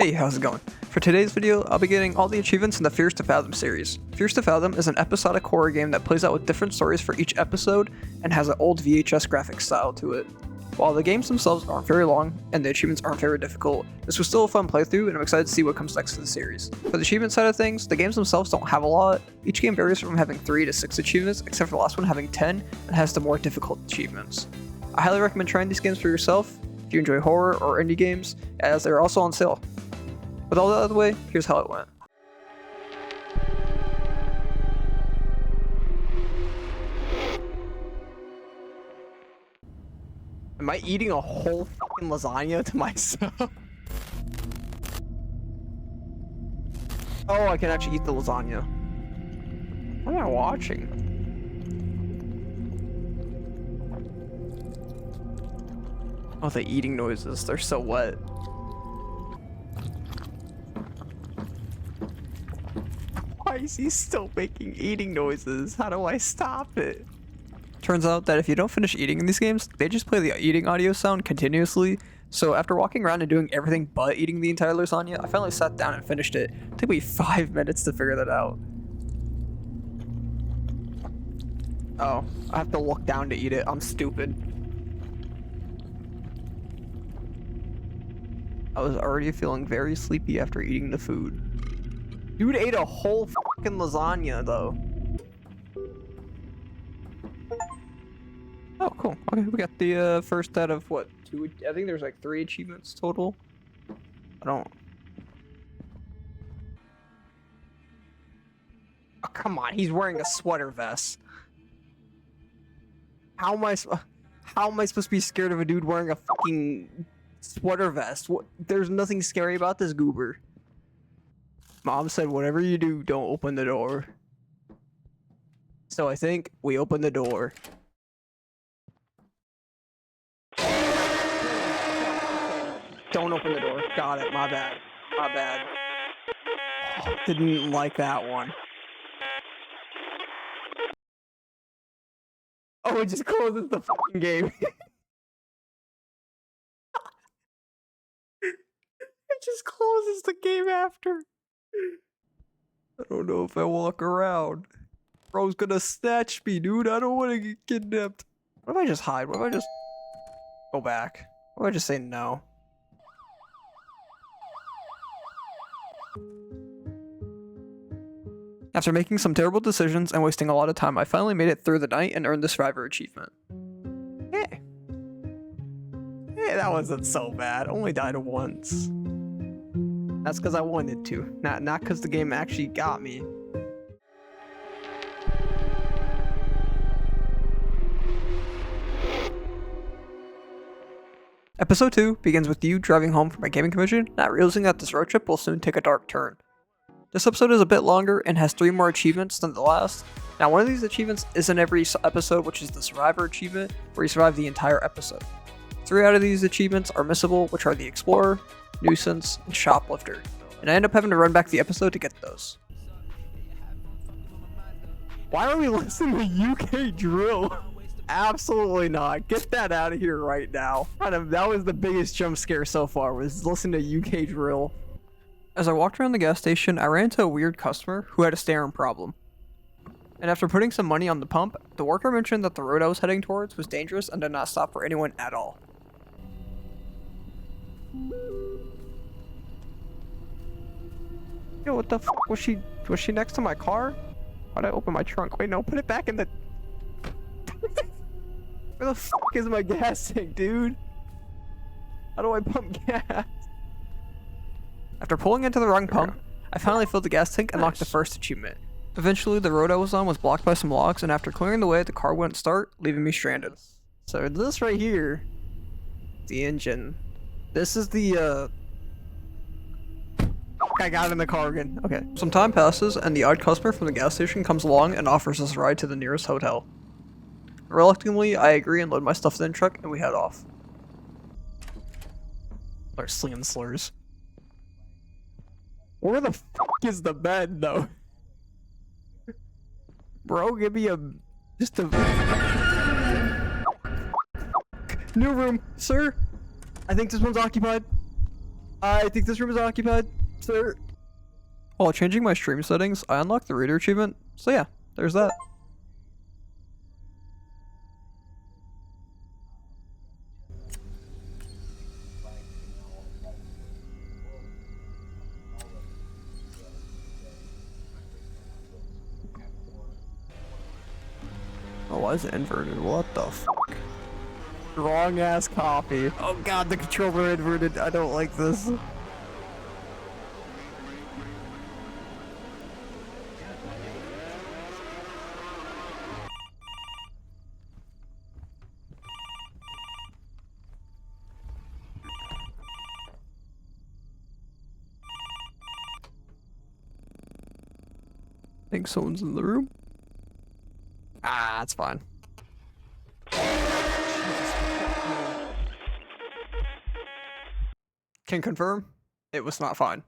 Hey, how's it going? For today's video, I'll be getting all the achievements in the Fears to Fathom series. Fears to Fathom is an episodic horror game that plays out with different stories for each episode and has an old VHS graphic style to it. While the games themselves aren't very long and the achievements aren't very difficult, this was still a fun playthrough and I'm excited to see what comes next in the series. For the achievement side of things, the games themselves don't have a lot. Each game varies from having 3 to 6 achievements, except for the last one having 10 and has the more difficult achievements. I highly recommend trying these games for yourself if you enjoy horror or indie games, as they're also on sale. With all that out of the way, here's how it went. Am I eating a whole fucking lasagna to myself? Oh, I can actually eat the lasagna. What am I watching? Oh, the eating noises, they're so wet. Why is he still making eating noises? How do I stop it? Turns out that if you don't finish eating in these games, they just play the eating audio sound continuously. So after walking around and doing everything but eating the entire lasagna, I finally sat down and finished it. It took me 5 minutes to figure that out. Oh, I have to look down to eat it. I'm stupid. I was already feeling very sleepy after eating the food. Dude ate a whole fucking lasagna, though. Oh, cool. Okay, we got the first out of what? 2? I think there's like 3 achievements total. I don't. Oh, come on, he's wearing a sweater vest. How am I supposed to be scared of a dude wearing a fucking sweater vest? What? There's nothing scary about this goober. Mom said, whatever you do, don't open the door. So I think we open the door. Don't open the door. Got it. My bad. My bad. Oh, didn't like that one. Oh, it just closes the fucking game. It just closes the game after. I don't know if I walk around. Bro's gonna snatch me, dude. I don't want to get kidnapped. What if I just hide? What if I just go back? What if I just say no? After making some terrible decisions and wasting a lot of time, I finally made it through the night and earned the Survivor achievement. Hey. Hey, that wasn't so bad. Only died once. That's because I wanted to, not because the game actually got me. Episode 2 begins with you driving home from a gaming convention, not realizing that this road trip will soon take a dark turn. This episode is a bit longer and has 3 more achievements than the last. Now, one of these achievements is in every episode, which is the Survivor achievement, where you survive the entire episode. 3 out of these achievements are missable, which are the Explorer, Nuisance, and Shoplifter, and I end up having to run back the episode to get those. Why are we listening to UK Drill? Absolutely not. Get that out of here right now. That was the biggest jump scare so far, was listening to UK Drill. As I walked around the gas station, I ran into a weird customer who had a staring problem. And after putting some money on the pump, the worker mentioned that the road I was heading towards was dangerous and did not stop for anyone at all. Yo, what the f*** was she next to my car? Why'd I open my trunk? Wait, no, put it back in the... Where the f*** is my gas tank, dude? How do I pump gas? After pulling into the wrong pump, I finally filled the gas tank and locked the first achievement. Eventually, the road I was on was blocked by some logs, and after clearing the way, the car wouldn't start, leaving me stranded. So this right here, the engine. This is the, I got in the car again. Okay. Some time passes, and the odd customer from the gas station comes along and offers us a ride to the nearest hotel. Reluctantly, I agree and load my stuff in the truck, and we head off. Start slinging slurs. Where the fuck is the bed, though? Bro, give me just a new room, sir. I think this one's occupied. I think this room is occupied, sir. While changing my stream settings, I unlocked the reader achievement. So yeah, there's that. Oh, why is it inverted? What the fuck? Wrong ass copy. Oh god, the controller inverted. I don't like this. I think someone's in the room. Ah, that's fine. Can confirm, it was not fine.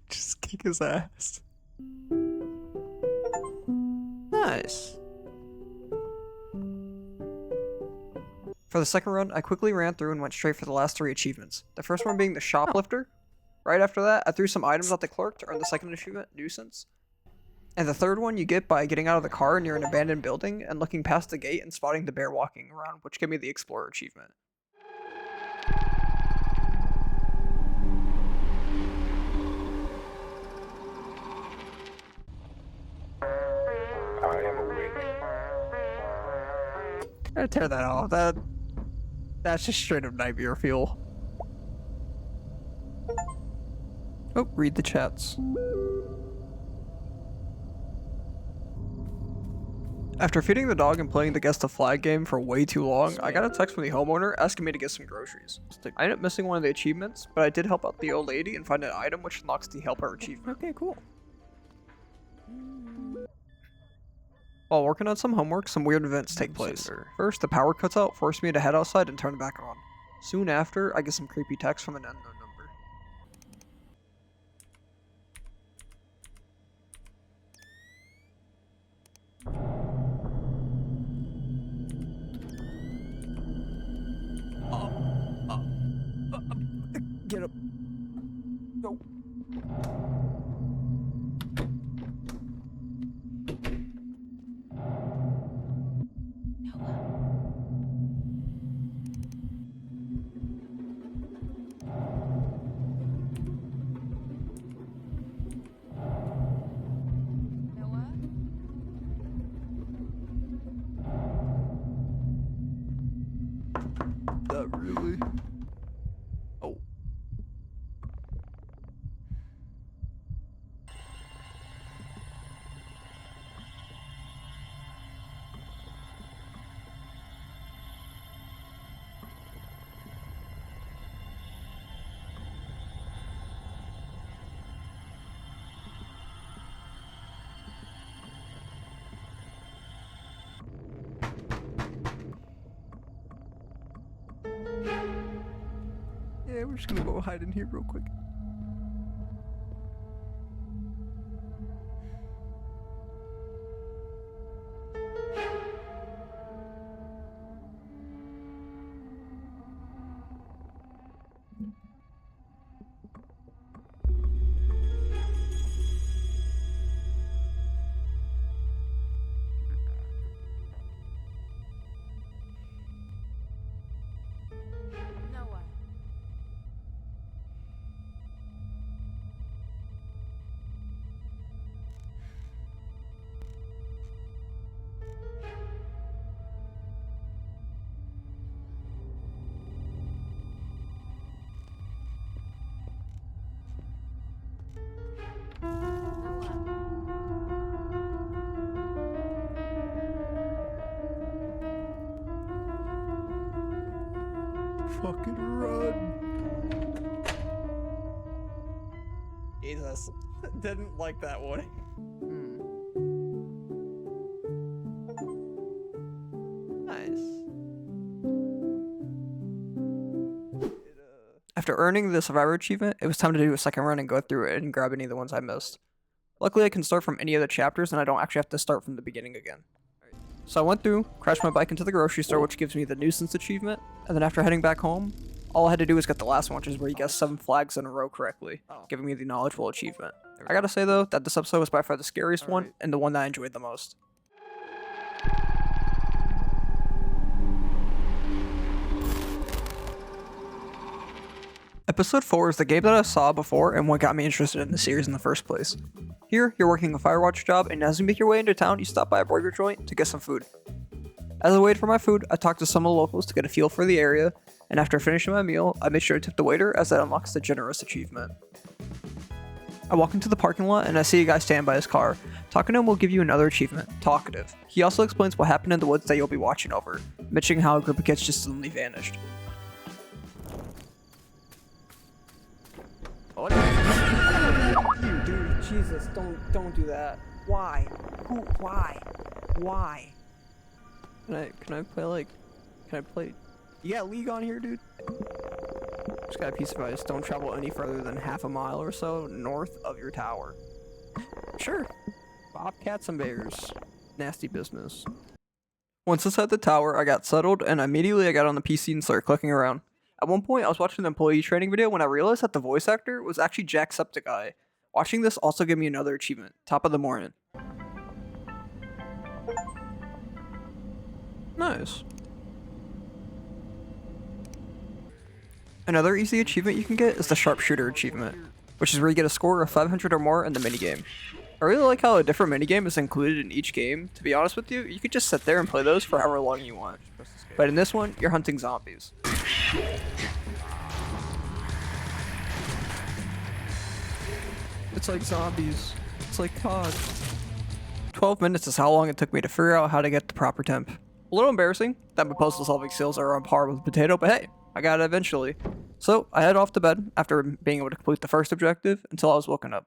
Just kick his ass. Nice. For the second run, I quickly ran through and went straight for the last 3 achievements. The first one being the shoplifter. Right after that, I threw some items at the clerk to earn the second achievement, nuisance. And the third one you get by getting out of the car near an abandoned building and looking past the gate and spotting the bear walking around, which gave me the explorer achievement. I am awake. Gotta tear that off. That's just straight up nightmare fuel. Oh, read the chats. After feeding the dog and playing the guess the flag game for way too long, I got a text from the homeowner asking me to get some groceries. I ended up missing one of the achievements, but I did help out the old lady and find an item which unlocks the help her achievement. Okay, cool. While working on some homework, some weird events take place. First, the power cuts out, forcing me to head outside and turn it back on. Soon after, I get some creepy text from an unknown number. Get up. Go. Not really. Oh. Yeah, we're just gonna go hide in here real quick. Noah. Fucking run. Jesus. Didn't like that one. Nice. After earning the Survivor achievement, it was time to do a second run and go through it and grab any of the ones I missed. Luckily, I can start from any of the chapters and I don't actually have to start from the beginning again. So I went through, crashed my bike into the grocery store, which gives me the nuisance achievement, and then after heading back home, all I had to do was get the last one, which is where you guessed 7 flags in a row correctly, giving me the knowledgeable achievement. I gotta say though, that this episode was by far the scariest one, and the one that I enjoyed the most. Episode 4 is the game that I saw before and what got me interested in the series in the first place. Here, you're working a Firewatch job, and as you make your way into town, you stop by a burger joint to get some food. As I waited for my food, I talked to some of the locals to get a feel for the area, and after finishing my meal, I made sure to tip the waiter as that unlocks the generous achievement. I walk into the parking lot and I see a guy stand by his car. Talking to him will give you another achievement, Talkative. He also explains what happened in the woods that you'll be watching over, mentioning how a group of kids just suddenly vanished. Dude, Jesus, don't do that. Why? Why? Can I play? You got League on here, dude? Just got a piece of advice. Don't travel any further than half a mile or so north of your tower. Sure. Bobcats and bears. Nasty business. Once inside the tower, I got settled, and immediately I got on the PC and started clicking around. At one point, I was watching the employee training video when I realized that the voice actor was actually Jacksepticeye. Watching this also gave me another achievement, Top of the Morning. Nice. Another easy achievement you can get is the Sharpshooter achievement, which is where you get a score of 500 or more in the minigame. I really like how a different minigame is included in each game. To be honest with you, you could just sit there and play those for however long you want. But in this one, you're hunting zombies. It's like zombies. It's like COD. 12 minutes is how long it took me to figure out how to get the proper temp. A little embarrassing that my puzzle solving skills are on par with Potato, but hey, I got it eventually. So I head off to bed after being able to complete the first objective until I was woken up.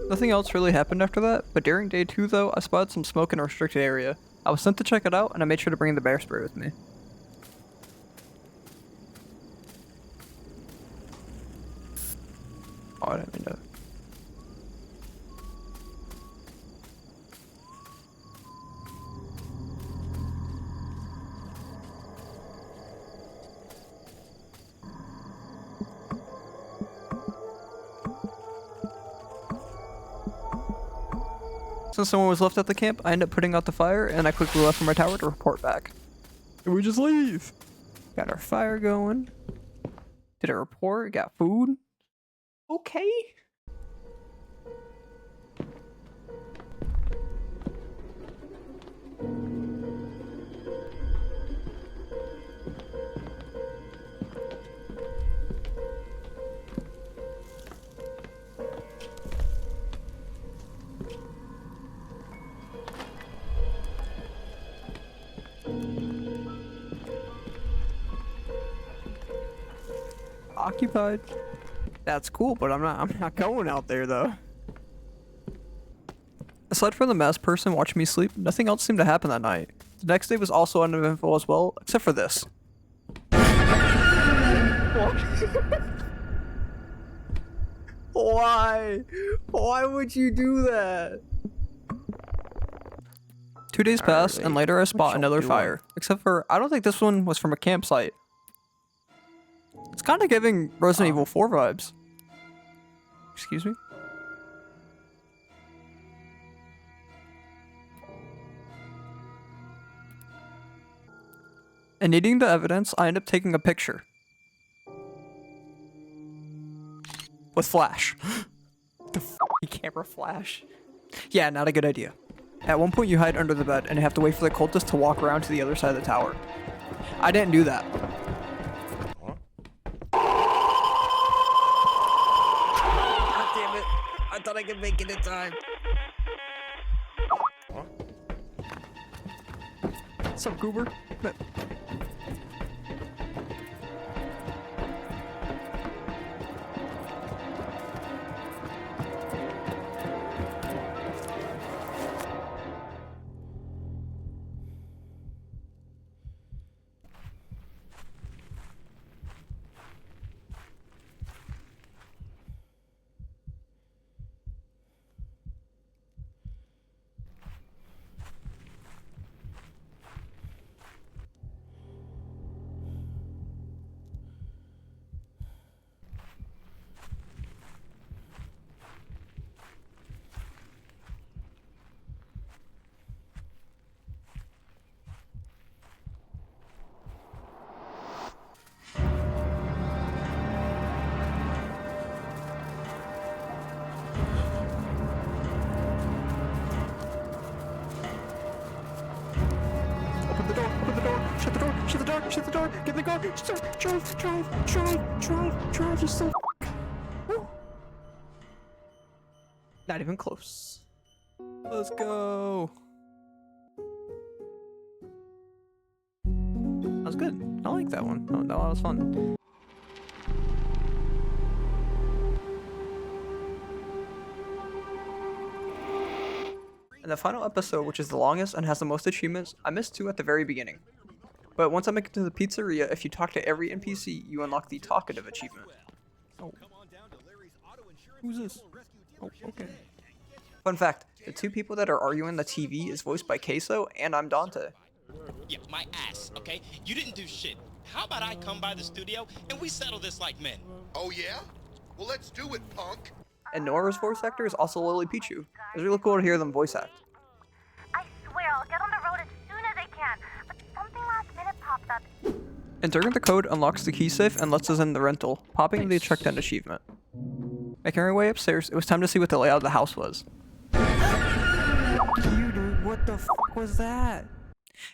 Nothing else really happened after that, but during day 2 though, I spotted some smoke in a restricted area. I was sent to check it out, and I made sure to bring the bear spray with me. Oh, I didn't mean to. Since someone was left at the camp, I ended up putting out the fire, and I quickly left for my tower to report back. Did we just leave? Got our fire going. Did a report, got food. Okay. Occupied. That's cool, but I'm not going out there though. Aside from the masked person watching me sleep, nothing else seemed to happen that night. The next day was also uneventful as well, except for this. What? Why? Why would you do that? 2 days pass, and later I spot another fire. Except for, I don't think this one was from a campsite. It's kind of giving Resident Evil 4 vibes. Excuse me? And needing the evidence, I end up taking a picture. With flash. The f***ing camera flash. Yeah, not a good idea. At one point you hide under the bed and you have to wait for the cultist to walk around to the other side of the tower. I didn't do that. Huh? God damn it. I thought I could make it in time. Huh? What's up, Goober? Open the door, shut the door, shut the door, shut the door, get in the car, drive, just so Woo. Not even close. Let's go. That was good. I like that one. That was fun. In the final episode, which is the longest and has the most achievements, I missed 2 at the very beginning. But once I make it to the pizzeria, if you talk to every NPC, you unlock the talkative achievement. Oh. Who's this? Oh, okay. Fun fact, the 2 people that are arguing on the TV is voiced by Queso, and I'm Dante. Yeah, my ass, okay? You didn't do shit. How about I come by the studio and we settle this like men? Oh yeah? Well, let's do it, punk. And Nora's voice actor is also Lily Pichu. It's really cool to hear them voice act. I swear I'll get on the road as soon as I can, but something last minute popped up. Entering the code unlocks the key safe and lets us in the rental, popping the checked in achievement. Making our way upstairs, it was time to see what the layout of the house was. Dude, what the f was that?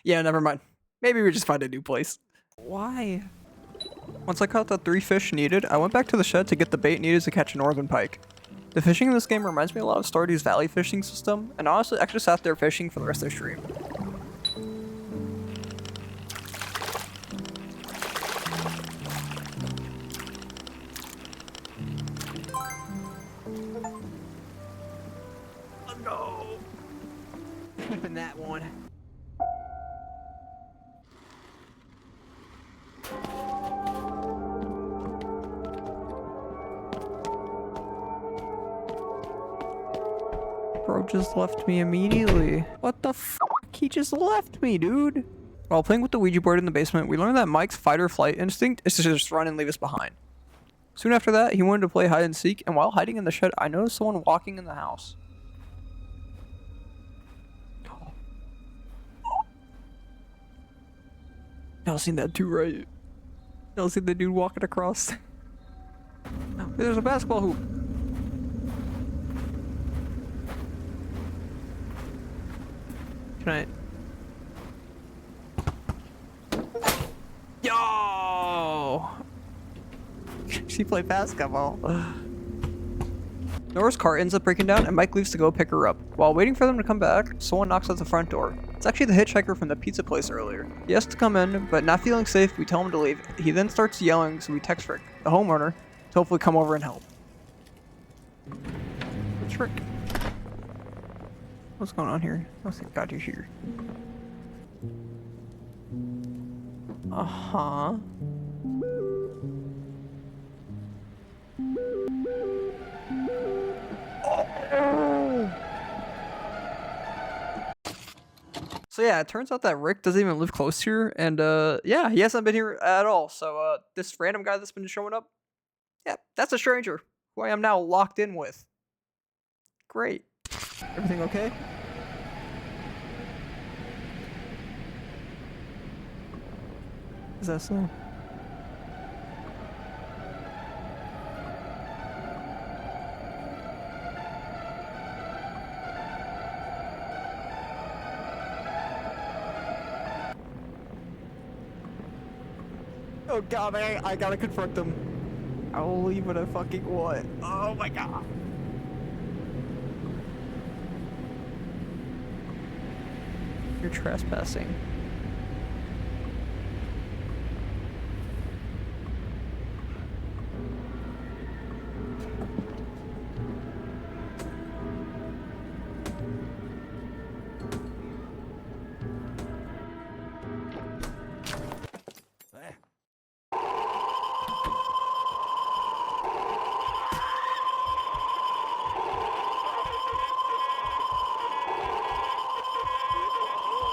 Yeah, never mind. Maybe we just find a new place. Why? Once I caught the 3 fish needed, I went back to the shed to get the bait needed to catch a northern pike. The fishing in this game reminds me a lot of Stardew's Valley fishing system, and honestly, I actually sat there fishing for the rest of the stream. Let's go! Keeping that one. Bro just left me immediately. What the f***? He just left me, dude. While playing with the Ouija board in the basement, we learned that Mike's fight or flight instinct is to just run and leave us behind. Soon after that, he wanted to play hide and seek, and while hiding in the shed, I noticed someone walking in the house. Y'all seen that too, right? Y'all seen the dude walking across? There's a basketball hoop. Can I? Yo! She played basketball. Nora's car ends up breaking down and Mike leaves to go pick her up. While waiting for them to come back, someone knocks at the front door. It's actually the hitchhiker from the pizza place earlier. He asks to come in, but not feeling safe, we tell him to leave. He then starts yelling, so we text Rick, the homeowner, to hopefully come over and help. It's Rick. What's going on here? Oh, thank God you're here. So yeah, it turns out that Rick doesn't even live close here, and yeah, he hasn't been here at all. So this random guy that's been showing up, yeah, that's a stranger who I am now locked in with. Great. Everything okay? Is that so? Oh god, I gotta confront them. I will leave with a fucking what? Oh my god. You're trespassing.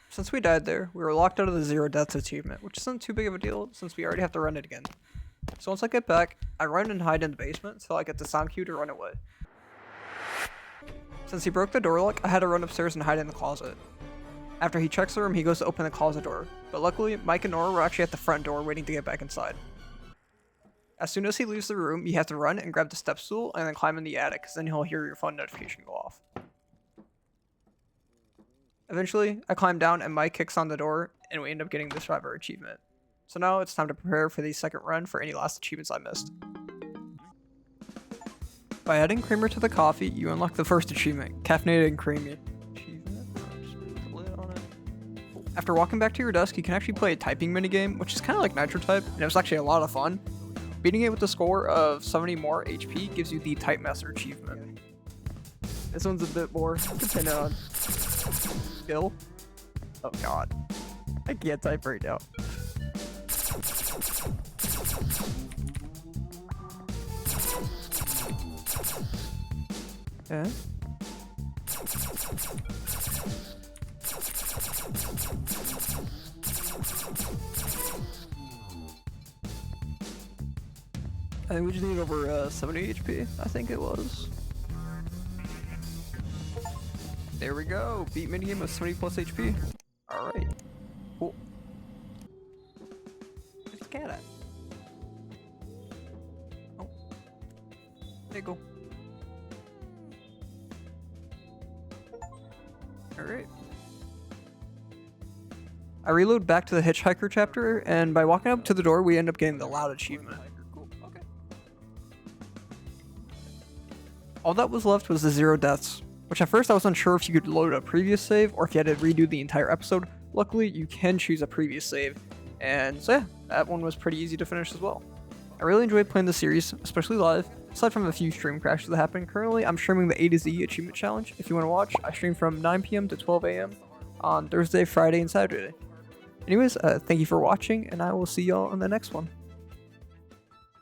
Since we died there, we were locked out of the 0 deaths achievement, which isn't too big of a deal since we already have to run it again. So once I get back, I run and hide in the basement until I get the sound cue to run away. Since he broke the door lock, I had to run upstairs and hide in the closet. After he checks the room, he goes to open the closet door, but luckily, Mike and Nora were actually at the front door waiting to get back inside. As soon as he leaves the room, you have to run and grab the step stool and then climb in the attic, because then he'll hear your phone notification go off. Eventually, I climb down and Mike kicks on the door, and we end up getting the Survivor achievement. So now it's time to prepare for the second run for any last achievements I missed. By adding creamer to the coffee, you unlock the first achievement, caffeinated and creamy. After walking back to your desk, you can actually play a typing minigame, which is kind of like Nitro Type, and it was actually a lot of fun. Beating it with a score of 70 more HP gives you the Type Master achievement. This one's a bit more dependent on skill. Oh god. I can't type right now. Okay. I think we just need over 70 HP, I think it was. There we go, beat minigame with 70 plus HP. Alright, cool. Where's the cat at? Oh, there you go. Alright. I reload back to the Hitchhiker chapter, and by walking up to the door, we end up getting the Loud achievement. All that was left was the 0 deaths, which at first I was unsure if you could load a previous save or if you had to redo the entire episode. Luckily, you can choose a previous save, and so yeah, that one was pretty easy to finish as well. I really enjoyed playing the series, especially live, aside from a few stream crashes that happened. Currently, I'm streaming the A to Z Achievement Challenge. If you want to watch, I stream from 9 PM to 12 AM on Thursday, Friday, and Saturday. Anyways, thank you for watching, and I will see y'all in the next one.